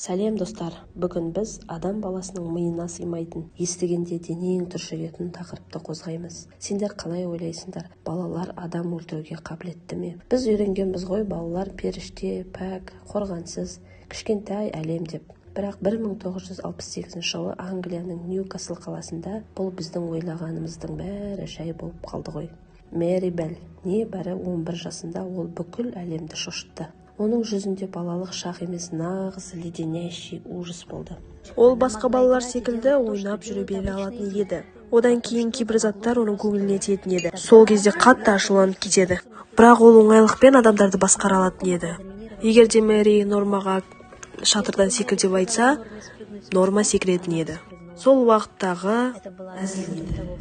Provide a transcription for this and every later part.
Сәлем достар, бүгін біз адам баласының миына сыймайтын, естігенде денең түршігетін тақырыпты қозғаймыз. Сендер қалай ойлайсыңдар, балалар адам өлтіруге қабілетті ме? Біз үйренгенбіз ғой, балалар періште, пәк, қорғансыз, кішкентай әлем деп. Бірақ 1968 жылы Англияның Ньюкасл қаласында бұл біздің ойлағанымыздың бәрі жай болып қалды ғой. Мэри Белл, небәрі 11 жасында ол бүкіл әлемді шошытты. Оның жүзінде балалық шақ емес, нағыз леденящий ужас болды. Ол басқа балалар секілді ойнап жүре бере алатын еді. Одан кейін кейбір заттар оның көңіліне тиетін еді. Сол кезде қатты ашуланып кетеді. Бірақ ол оңайлықпен адамдарды басқара алатын еді. Егер де Мэри Нормаға шатырдан секіл деп айтса, Норма секіретін еді. Сол уақыттағы әзіл.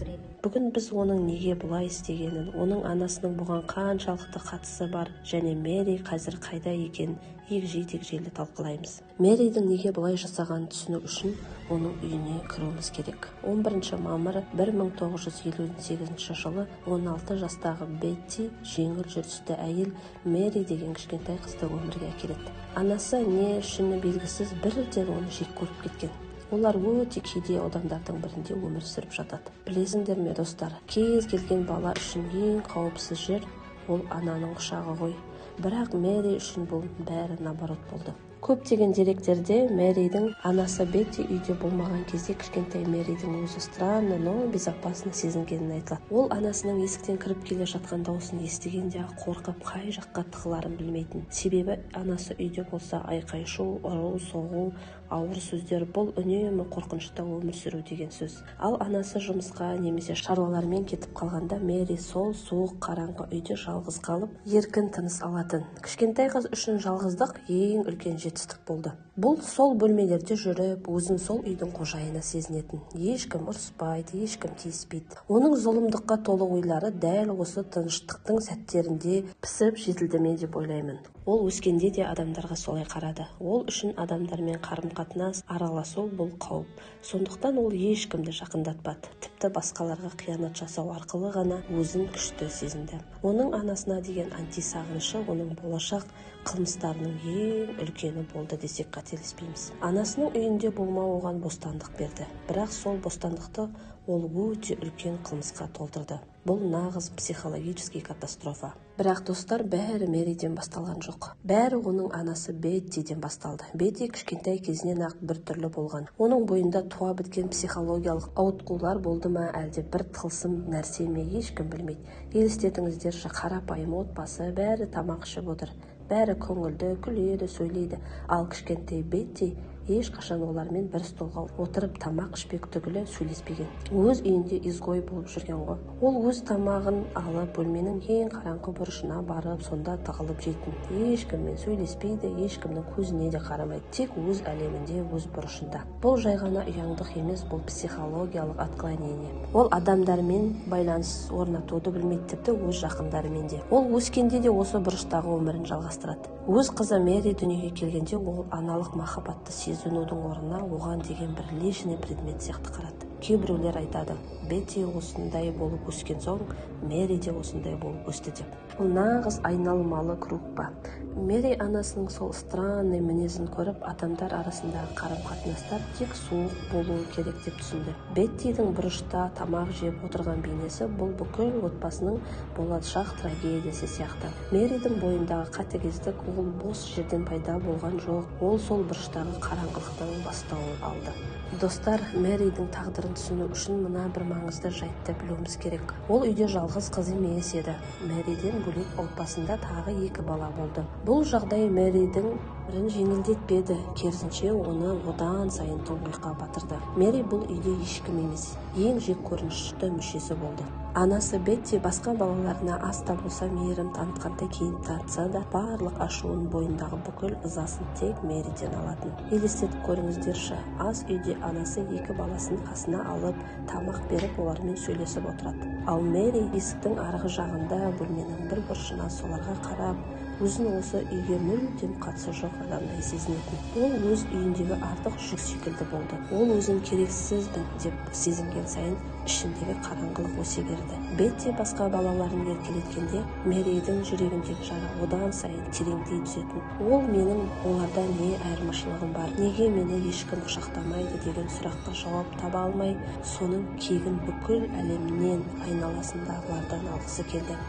Бүгін біз оның неге бұлай істегенін, оның анасының бұған қаншалықты қатысы бар және Мэри қазір қайда екенін егжей-тегжейлі талқылаймыз. Мэридің неге бұлай жасағанын түсіну үшін оның үйіне кіруіміз керек. 11 мамыр 1958 жылы 16 жастағы Бетти, жеңіл жүрісті әйел, Мэри деген кішкентай қызды өмірге әкеледі. Анасы не үшіні белгісіз бірден оны жек көріп кеткен. Олар өте кедей адамдардың бірінде өмір сүріп жатады. Білесіңдер ме достар, кез келген бала үшін ең қауіпсіз жер ол ананың құшағы ғой. Бірақ Мэри үшін бұл бәрі наоборот болды. Көптеген деректерде Мэридің анасы Бетти үйде болмаған кезде кішкентай Мэридің өзі странно, но безопасно сезінгенін айтылады. Ол анасының есіктен кіріп келе жатқан дауысын естігенде қорқып қай жаққа тығыларын білмейтін. Себебі анасы үйде болса айқай-шу, ұру, соғу, ауыр сөздер, бұл үнемі қорқынышта өмір сүру деген сөз. Ал анасы жұмысқа немесе шаруалармен кетіп қалғанда Мэри сол суық қараңғы үйде жалғыз қалып, еркін тыныс алатын. Кішкентай қыз үшін жалғыздық ең үлкен жетістік болды. Бұл сол бөлмелерде жүріп, өзін сол үйдің қожайыны сезінетін. Ешкім ұрыспайды, ешкім тиіспейді. Оның зұлымдыққа толы ойлары дәл осы тыныштықтың сәттерінде пісіп жетілді ме деп ойлаймын. Ол өскенде де адамдарға солай қарады. Ол үшін адамдармен қарым-қатынас, араласу бұл қауіп. Сондықтан ол ешкімді жақындатпады. Тіпті басқаларға қиянат жасау арқылы ғана өзін күшті сезінді. Оның анасына деген антисағынышы оның болашақ қылмыстарының ең үлкені болды десек қателеспейміз. Анасының үйінде болмау оған бостандық берді. Бірақ сол бостандықты ол өте үлкен қылмысқа толтырды. Бұл нағыз психологический катастрофа. Бірақ достар, бәрі Мэриден басталған жоқ. Бәрі оның анасы Беттиден басталды. Бетти кішкентай кезінен ақ бір түрлі болған. Оның бойында туа біткен психологиялық ауытқулар болды ма, әлде бір тылсым нәрсе ме, ешкім білмейді. Елестетіңіздерші, қарапайым отбасы, бәрі тамақ ішіп отыр. Бәрі көңілді, күледі, сөйлейді. Ал кішкентай Бетти ешқашан олармен бір столға отырып тамақ ішпек түгілі сөйлеспеген. Өз үйінде изгой болып жүрген ғой. Ол өз тамағын алып бөлменің ең қараңғы бұрышына барып, сонда тығылып жейтін. Ешкіммен сөйлеспейді, ешкімнің көзіне де қарамайды. Тек өз әлемінде, өз бұрышында. Бұл жай ғана ұяңдық емес, бұл психологиялық отклонение. Ол адамдармен байланыс орнатуды білмейді, тіпті өз жақындарымен де. Ол өскенде де осы бұрыштағы өмірін жалғастырады. Өз қызы Мэри дүниеге келгенде ол аналық махаббатты сезінудің орнына оған деген бір лишний предмет сияқты қарады. Кейбіреулер айтады, Бетти осындай болып өскен соң, Мэри де осындай болып өсті деп. Бұл нағыз айналмалы круг па. Мэри анасының сол странный мінезін көріп, адамдар арасындағы қарым-қатынастар тек суық болуы керек деп түсінді. Беттидің бұрышта тамақ жеп отырған бейнесі бұл бүкіл отбасының болашақ трагедиясы сияқты. Мэридің бойындағы қатыгездік ол бос жерден пайда болған жоқ. Ол сол бұрыштағы қараңғылықтан бастауын алды. Достар, Мэридің тағдырын түсіну үшін мына бір маңызды жайтты білуіміз керек. Ол үйде жалғыз қыз емес еді. Мэриден бөлек отбасында тағы 2 бала болды. Бұл жағдай Мэридің жеңілдетпеді, керісінше оны одан сайын тұңғиыққа батырды. Мэри бұл үйде ешкім емес, ең жек көрінішті мүшесі болды. Анасы Бетти басқа балаларына аз да болса мейірім танытқандай кейін танытса да, барлық ашуын бойындағы бүкіл ызасын тек Мэриден алатын. Елестетіп көріңіздерші, аз үйде анасы 2 баласын қасына алып, тамақ беріп, олармен сөйлесіп отырады. Ал Мэри есіктің арғы жағында бөлменің бір бұрышына соларға қарап, өзін осы үйге мүлдем қатысы жоқ адамдай сезінетін. Ол өз үйіндегі артық жүк секілді болды. Ол өзін керексізбін деп сезінген сайын ішіндегі қараңғылық өсе берді. Бетти басқа балаларын еркелеткенде Мэридің жүрегіндегі жара одан сайын тереңдей түсетін. Ол менің оларда не айырмашылығым бар, неге мені ешкім құшақтамайды деген сұраққа жауап таба алмай, соның кегін бүкіл әлемнен, айналасындағылардан алғысы келді.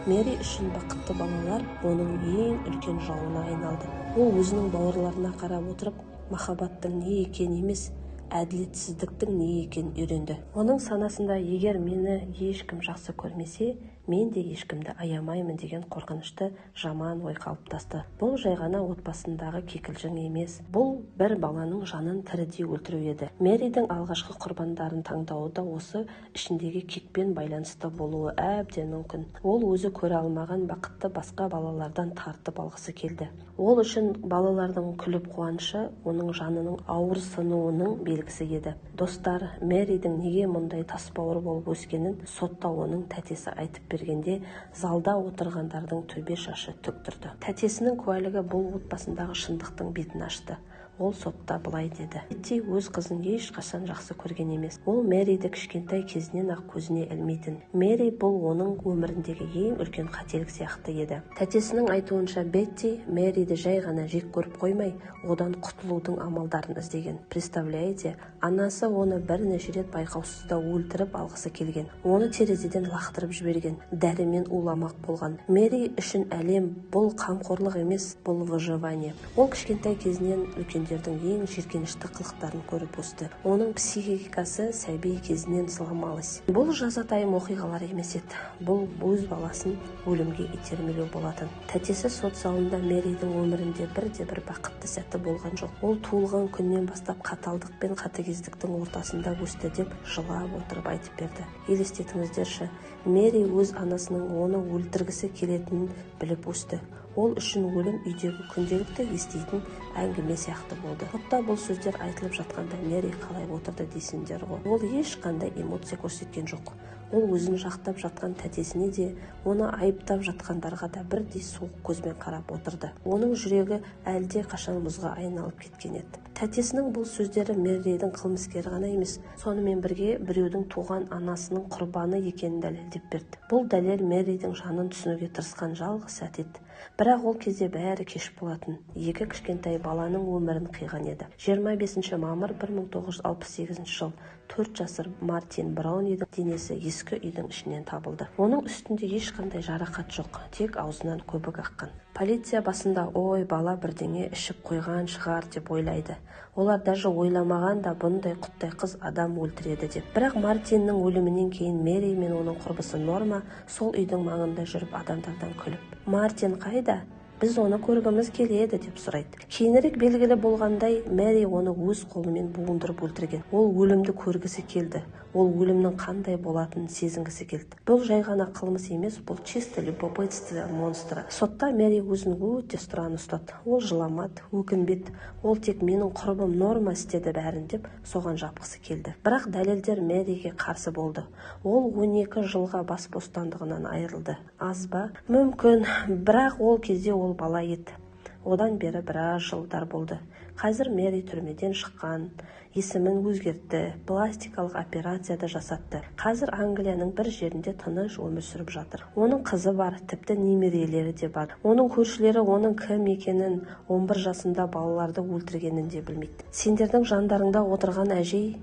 Мэри үшін бақытты балалар оның ең үлкен жауына айналды. Ол өзінің бауырларына қарап отырып, махаббаттың не екенін емес, әділетсіздіктің не екенін үйренді. Оның санасында егер мені ешкім жақсы көрмесе, мен де ешкімді аямаймын деген қорқынышты жаман ой қалыптасты. Бұл жай ғана отбасындағы кикілжің емес, бұл бір баланың жанын тірідей өлтіру еді. Мэридің алғашқы құрбандарын таңдауы да осы ішіндегі кекпен байланысты болуы әбден мүмкін. Ол өзі көре алмаған бақытты басқа балалардан тартып алғысы келді. Ол үшін балалардың күліп қуанышы оның жанының ауыр сынуының белгісі еді. Достар, Мэридің неге мұндай тасбауыр болып өскенін сотта оның тәтесі айтып бергенде, залда отырғандардың төбе шашы тік тұрды. Тәтесінің куәлігі бұл отбасындағы шындықтың бетін ашты. Ол сотта былай деді: Бетти өз қызын ешқашан жақсы көрген емес. Ол Мэриді кішкентай кезінен ақ көзіне ілмейтін. Мэри бұл оның өміріндегі ең үлкен қателік сияқты еді. Тәтесінің айтуынша Бетти Мэриді жай ғана жек көріп қоймай, одан құтылудың амалдарын іздеген. Представляете, анасы оны бірнеше рет байқаусызда өлтіріп алғысы келген. Оны терезеден лақтырып жіберген, дәрімен уламақ болған. Мэри үшін әлем бұл қамқорлық емес, бұл выживание. Ол кішкентай кезінен үлкендердің ең жиіркенішті қылықтарын көріп өсті. Оның психикасы сәби кезінен сломалась. Бұл жазатайым оқиғалар емес еді. Бұл өз баласын өлімге итермелеу болатын. Тәтесі сот залында Мэридің өмірінде бірде-бір бақытты сәті болған жоқ. Ол туылған күннен бастап қаталдық пен қатыгездіктің ортасында өсті деп жылап отырып айтып берді. Елестетіңіздерші, Мэри өз анасының оны өлтіргісі келетінін біліп өсті. Ол үшін өлім үйдегі күнделікті еститін әңгіме сияқты болды. Сотта бұл сөздер айтылып жатқанда Мэри қалай отырды дейсіңдер ғой. Ол ешқандай эмоция көрсеткен жоқ. Ол өзін жақтап жатқан тәтесіне де, оны айыптап жатқандарға да бірдей суық көзбен қарап отырды. Оның жүрегі әлде қашан мұзға айналып кеткен еді. Тәтесінің бұл сөздері Мэридің қылмыскері ғана емес, сонымен бірге біреудің туған анасының құрбаны екенін дәлелдеп берді. Бұл дәлел Мэридің жанын түсінуге тырысқан жалғыз сәт еді. Бірақ ол кезде бәрі кеш болатын. Екі кішкентай баланың өмірін қиған еді. 25 мамыр 1968 жыл. 4 жасар Мартин Браунидің денесі ескі үйдің ішінен табылды. Оның үстінде ешқандай жарақат жоқ, тек аузынан көбік аққан. Полиция басында ой, бала бірдеңе ішіп қойған шығар деп ойлайды. Олар даже ойламаған да бұндай құттай қыз адам өлтіреді деп. Бірақ Мартиннің өлімінен кейін Мэри мен оның құрбысы Норма сол үйдің маңында жүріп адамдардан күліп: Мартин қайда? Біз оны көргіміз келеді деп сұрайды. Кейінірек белгілі болғандай, Мэри оны өз қолымен буындырып өлтірген. Ол өлімді көргісі келді. Ол өлімнің қандай болатынын сезінгісі келді. Бұл жай ғана қылмыс емес, бұл чисто любопытство монстра. Сотта Мэри өзін өте странно ұстады. Ол жыламады, өкінбеді. Ол тек менің құрбым Норма істеді бәрін деп соған жапқысы келді. Бірақ дәлелдер Мэриге қарсы болды. Ол 12 жылға бас бостандығынан айырылды. Аз ба? Мүмкін, бірақ ол кезде ол бала еді. Одан бері біраз жылдар болды. Қазір Мэри түрмеден шыққан, есімін өзгертті, пластикалық операцияда жасатты. Қазір Англияның бір жерінде тыныш өмір сүріп жатыр. Оның қызы бар, тіпті немерелері де бар. Оның көршілері оның кім екенін, 11 жасында балаларды өлтіргенін де білмейді. Сендердің жандарыңда отырған әжей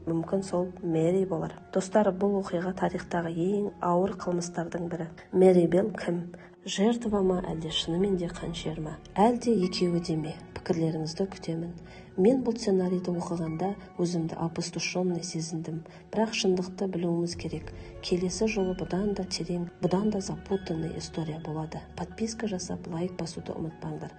мүмкін сол Мэри болар. Достар, бұл оқиға тарихтағы ең ауыр қылмыстардың бірі. Мэри Белл кім? Жертва ма, әлде шынымен де қаншер ма? Әлде екеуі де ме? Пікірлеріңізді күтемін. Мен бұл сценарийді оқығанда өзімді опустошенный сезіндім. Бірақ шындықты білуіміз керек. Келесі жолы бұдан да терең, бұдан да запутанный история болады. Подписка жасап, лайк басуды ұмытпаңдар.